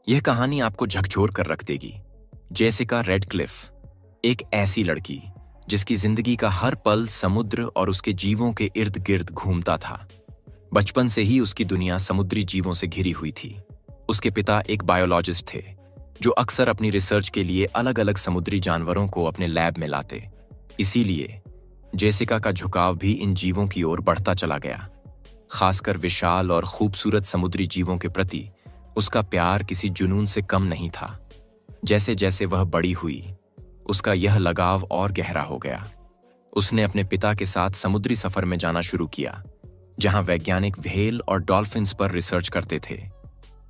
यह कहानी आपको झकझोर कर रख देगी। जेसिका रेडक्लिफ, एक ऐसी लड़की जिसकी जिंदगी का हर पल समुद्र और उसके जीवों के इर्द गिर्द घूमता था। बचपन से ही उसकी दुनिया समुद्री जीवों से घिरी हुई थी। उसके पिता एक बायोलॉजिस्ट थे जो अक्सर अपनी रिसर्च के लिए अलग अलग समुद्री जानवरों को अपने लैब में लाते। इसीलिए जेसिका का झुकाव भी इन जीवों की ओर बढ़ता चला गया। खासकर विशाल और खूबसूरत समुद्री जीवों के प्रति उसका प्यार किसी जुनून से कम नहीं था। जैसे जैसे वह बड़ी हुई, उसका यह लगाव और गहरा हो गया। उसने अपने पिता के साथ समुद्री सफर में जाना शुरू किया, जहां वैज्ञानिक व्हेल और डॉल्फिन्स पर रिसर्च करते थे।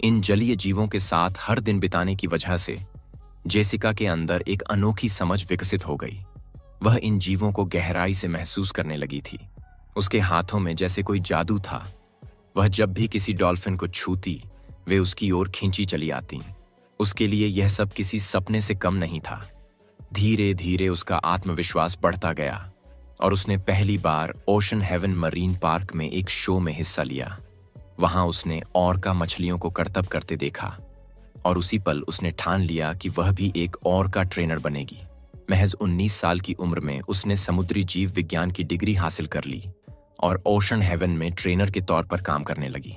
इन जलीय जीवों के साथ हर दिन बिताने की वजह से जेसिका के अंदर एक अनोखी समझ विकसित हो गई। वह इन जीवों को गहराई से महसूस करने लगी थी। उसके हाथों में जैसे कोई जादू था। वह जब भी किसी डॉल्फिन को छूती, वे उसकी ओर खींची चली आती। उसके लिए यह सब किसी सपने से कम नहीं था। धीरे धीरे उसका आत्मविश्वास बढ़ता गया और उसने पहली बार ओशन हेवन मरीन पार्क में एक शो में हिस्सा लिया। वहां उसने ऑर्का मछलियों को करतब करते देखा और उसी पल उसने ठान लिया कि वह भी एक ऑर्का ट्रेनर बनेगी। महज 19 साल की उम्र में उसने समुद्री जीव विज्ञान की डिग्री हासिल कर ली और ओशन हेवन में ट्रेनर के तौर पर काम करने लगी।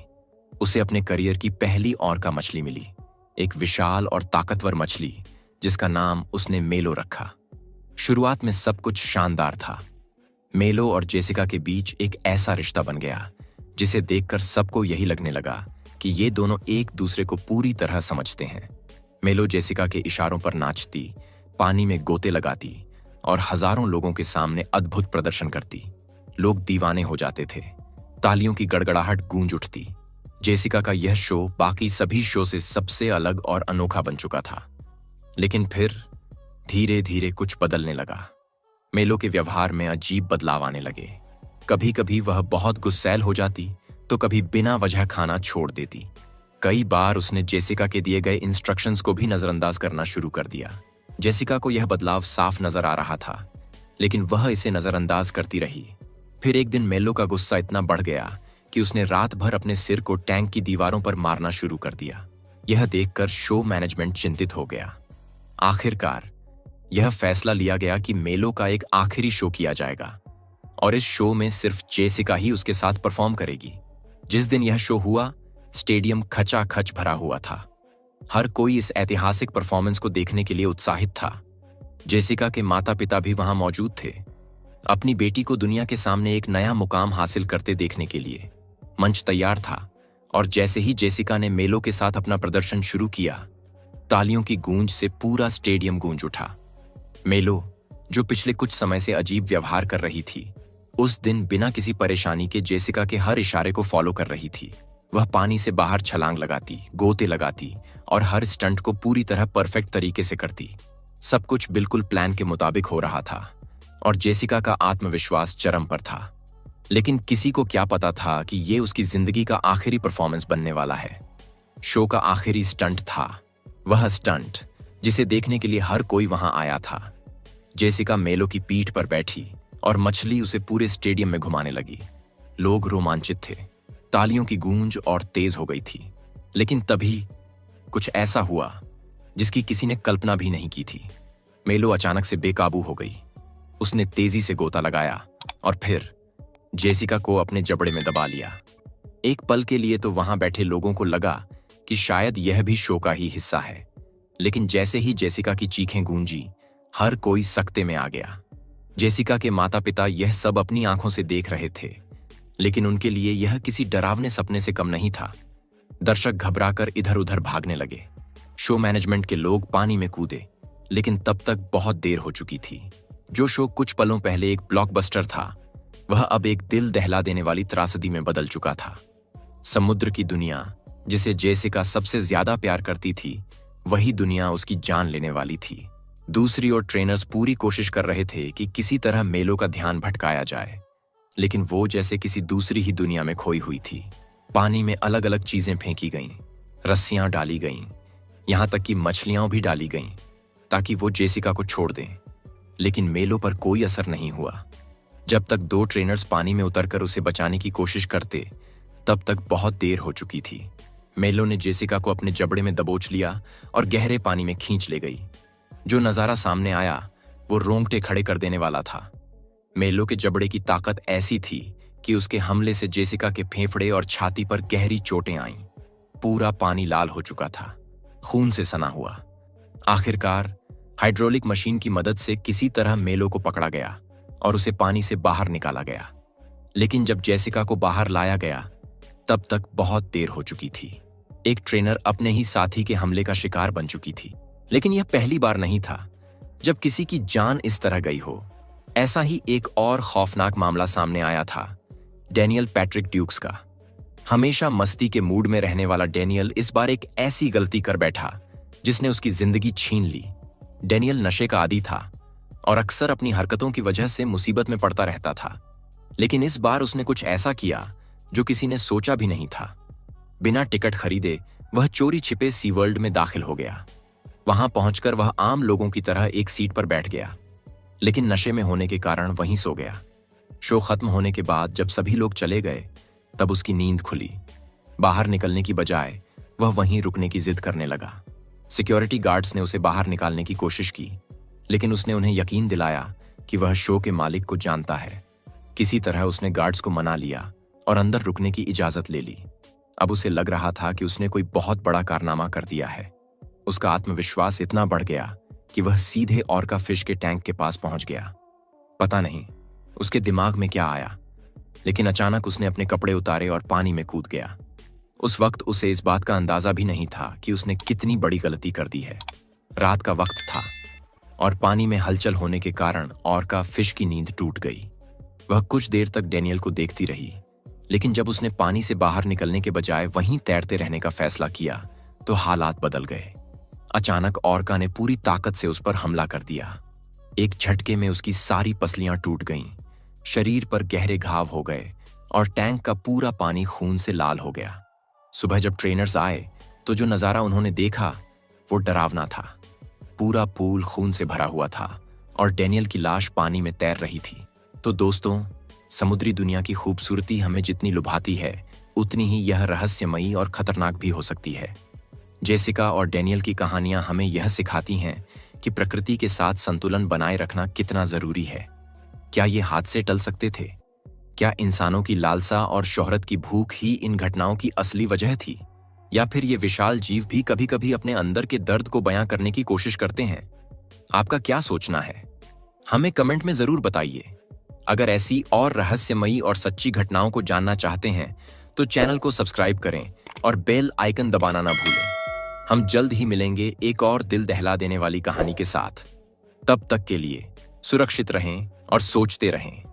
उसे अपने करियर की पहली ऑर्का मछली मिली, एक विशाल और ताकतवर मछली जिसका नाम उसने मेलो रखा। शुरुआत में सब कुछ शानदार था। मेलो और जेसिका के बीच एक ऐसा रिश्ता बन गया जिसे देखकर सबको यही लगने लगा कि ये दोनों एक दूसरे को पूरी तरह समझते हैं। मेलो जेसिका के इशारों पर नाचती, पानी में गोते लगाती और हजारों लोगों के सामने अद्भुत प्रदर्शन करती। लोग दीवाने हो जाते थे। तालियों की गड़गड़ाहट गूंज उठती। जेसिका का यह शो बाकी सभी शो से सबसे अलग और अनोखा बन चुका था। लेकिन फिर धीरे धीरे कुछ बदलने लगा। मेलो के व्यवहार में अजीब बदलाव आने लगे। कभी कभी वह बहुत गुस्सैल हो जाती तो कभी बिना वजह खाना छोड़ देती। कई बार उसने जेसिका के दिए गए इंस्ट्रक्शंस को भी नजरअंदाज करना शुरू कर दिया। जेसिका को यह बदलाव साफ नजर आ रहा था, लेकिन वह इसे नजरअंदाज करती रही। फिर एक दिन मेलो का गुस्सा इतना बढ़ गया कि उसने रात भर अपने सिर को टैंक की दीवारों पर मारना शुरू कर दिया। यह देखकर शो मैनेजमेंट चिंतित हो गया। आखिरकार यह फैसला लिया गया कि मेलो का एक आखिरी शो किया जाएगा और इस शो में सिर्फ जेसिका ही उसके साथ परफॉर्म करेगी। जिस दिन यह शो हुआ, स्टेडियम खचाखच भरा हुआ था। हर कोई इस ऐतिहासिक परफॉर्मेंस को देखने के लिए उत्साहित था। जेसिका के माता पिता भी वहां मौजूद थे, अपनी बेटी को दुनिया के सामने एक नया मुकाम हासिल करते देखने के लिए। मंच तैयार था और जैसे ही जेसिका ने मेलो के साथ अपना प्रदर्शन शुरू किया, तालियों की गूंज से पूरा स्टेडियम गूंज उठा। मेलो, जो पिछले कुछ समय से अजीब व्यवहार कर रही थी, उस दिन बिना किसी परेशानी के जेसिका के हर इशारे को फॉलो कर रही थी। वह पानी से बाहर छलांग लगाती, गोते लगाती और हर स्टंट को पूरी तरह परफेक्ट तरीके से करती। सब कुछ बिल्कुल प्लान के मुताबिक हो रहा था और जेसिका का आत्मविश्वास चरम पर था। लेकिन किसी को क्या पता था कि ये उसकी जिंदगी का आखिरी परफॉर्मेंस बनने वाला है। शो का आखिरी स्टंट था, वह स्टंट जिसे देखने के लिए हर कोई वहां आया था। जेसिका मेलो की पीठ पर बैठी और मछली उसे पूरे स्टेडियम में घुमाने लगी। लोग रोमांचित थे, तालियों की गूंज और तेज हो गई थी। लेकिन तभी कुछ ऐसा हुआ जिसकी किसी ने कल्पना भी नहीं की थी। मेलो अचानक से बेकाबू हो गई। उसने तेजी से गोता लगाया और फिर जेसिका को अपने जबड़े में दबा लिया। एक पल के लिए तो वहां बैठे लोगों को लगा कि शायद यह भी शो का ही हिस्सा है। लेकिन जैसे ही जेसिका की चीखें गूंजी, हर कोई सकते में आ गया। जेसिका के माता पिता यह सब अपनी आंखों से देख रहे थे, लेकिन उनके लिए यह किसी डरावने सपने से कम नहीं था। दर्शक घबराकर इधर उधर भागने लगे। शो मैनेजमेंट के लोग पानी में कूदे, लेकिन तब तक बहुत देर हो चुकी थी। जो शो कुछ पलों पहले एक ब्लॉकबस्टर था, वह अब एक दिल दहला देने वाली त्रासदी में बदल चुका था। समुद्र की दुनिया, जिसे जेसिका सबसे ज्यादा प्यार करती थी, वही दुनिया उसकी जान लेने वाली थी। दूसरी ओर ट्रेनर्स पूरी कोशिश कर रहे थे कि किसी तरह मेलो का ध्यान भटकाया जाए, लेकिन वो जैसे किसी दूसरी ही दुनिया में खोई हुई थी। पानी में अलग अलग चीजें फेंकी गईं, रस्सियां डाली गईं, यहां तक कि मछलियां भी डाली गईं ताकि वो जेसिका को छोड़ दें। लेकिन मेलो पर कोई असर नहीं हुआ। जब तक 2 ट्रेनर्स पानी में उतरकर उसे बचाने की कोशिश करते, तब तक बहुत देर हो चुकी थी। मेलो ने जेसिका को अपने जबड़े में दबोच लिया और गहरे पानी में खींच ले गई। जो नजारा सामने आया वो रोंगटे खड़े कर देने वाला था। मेलो के जबड़े की ताकत ऐसी थी कि उसके हमले से जेसिका के फेफड़े और छाती पर गहरी चोटें आईं। पूरा पानी लाल हो चुका था, खून से सना हुआ। आखिरकार हाइड्रोलिक मशीन की मदद से किसी तरह मेलो को पकड़ा गया और उसे पानी से बाहर निकाला गया। लेकिन जब जेसिका को बाहर लाया गया तब तक बहुत देर हो चुकी थी। एक ट्रेनर अपने ही साथी के हमले का शिकार बन चुकी थी। लेकिन यह पहली बार नहीं था जब किसी की जान इस तरह गई हो। ऐसा ही एक और खौफनाक मामला सामने आया था, डैनियल पैट्रिक ड्यूक्स का। हमेशा मस्ती के मूड में रहने वाला डैनियल इस बार एक ऐसी गलती कर बैठा जिसने उसकी जिंदगी छीन ली। डैनियल नशे का आदी था और अक्सर अपनी हरकतों की वजह से मुसीबत में पड़ता रहता था। लेकिन इस बार उसने कुछ ऐसा किया जो किसी ने सोचा भी नहीं था। बिना टिकट खरीदे वह चोरी छिपे सी वर्ल्ड में दाखिल हो गया। वहां पहुंचकर वह आम लोगों की तरह एक सीट पर बैठ गया, लेकिन नशे में होने के कारण वहीं सो गया। शो खत्म होने के बाद जब सभी लोग चले गए तब उसकी नींद खुली। बाहर निकलने की बजाय वह वहीं रुकने की जिद करने लगा। सिक्योरिटी गार्ड्स ने उसे बाहर निकालने की कोशिश की, लेकिन उसने उन्हें यकीन दिलाया कि वह शो के मालिक को जानता है। किसी तरह उसने गार्ड्स को मना लिया और अंदर रुकने की इजाजत ले ली। अब उसे लग रहा था कि उसने कोई बहुत बड़ा कारनामा कर दिया है। उसका आत्मविश्वास इतना बढ़ गया कि वह सीधे ऑर्का फिश के टैंक के पास पहुंच गया। पता नहीं उसके दिमाग में क्या आया, लेकिन अचानक उसने अपने कपड़े उतारे और पानी में कूद गया। उस वक्त उसे इस बात का अंदाजा भी नहीं था कि उसने कितनी बड़ी गलती कर दी है। रात का वक्त था और पानी में हलचल होने के कारण ऑर्का फिश की नींद टूट गई। वह कुछ देर तक डैनियल को देखती रही, लेकिन जब उसने पानी से बाहर निकलने के बजाय वहीं तैरते रहने का फैसला किया तो हालात बदल गए। अचानक ऑर्का ने पूरी ताकत से उस पर हमला कर दिया। एक झटके में उसकी सारी पसलियां टूट गईं, शरीर पर गहरे घाव हो गए और टैंक का पूरा पानी खून से लाल हो गया। सुबह जब ट्रेनर्स आए तो जो नजारा उन्होंने देखा वो डरावना था। पूरा पूल खून से भरा हुआ था और डैनियल की लाश पानी में तैर रही थी। तो दोस्तों, समुद्री दुनिया की खूबसूरती हमें जितनी लुभाती है उतनी ही यह रहस्यमयी और खतरनाक भी हो सकती है। जेसिका और डैनियल की कहानियां हमें यह सिखाती हैं कि प्रकृति के साथ संतुलन बनाए रखना कितना जरूरी है। क्या ये हादसे टल सकते थे? क्या इंसानों की लालसा और शोहरत की भूख ही इन घटनाओं की असली वजह थी? या फिर ये विशाल जीव भी कभी-कभी अपने अंदर के दर्द को बयां करने की कोशिश करते हैं? आपका क्या सोचना है? हमें कमेंट में जरूर बताइए। अगर ऐसी और रहस्यमयी और सच्ची घटनाओं को जानना चाहते हैं तो चैनल को सब्सक्राइब करें और बेल आइकन दबाना ना भूलें। हम जल्द ही मिलेंगे एक और दिल दहला देने वाली कहानी के साथ। तब तक के लिए सुरक्षित रहें और सोचते रहें।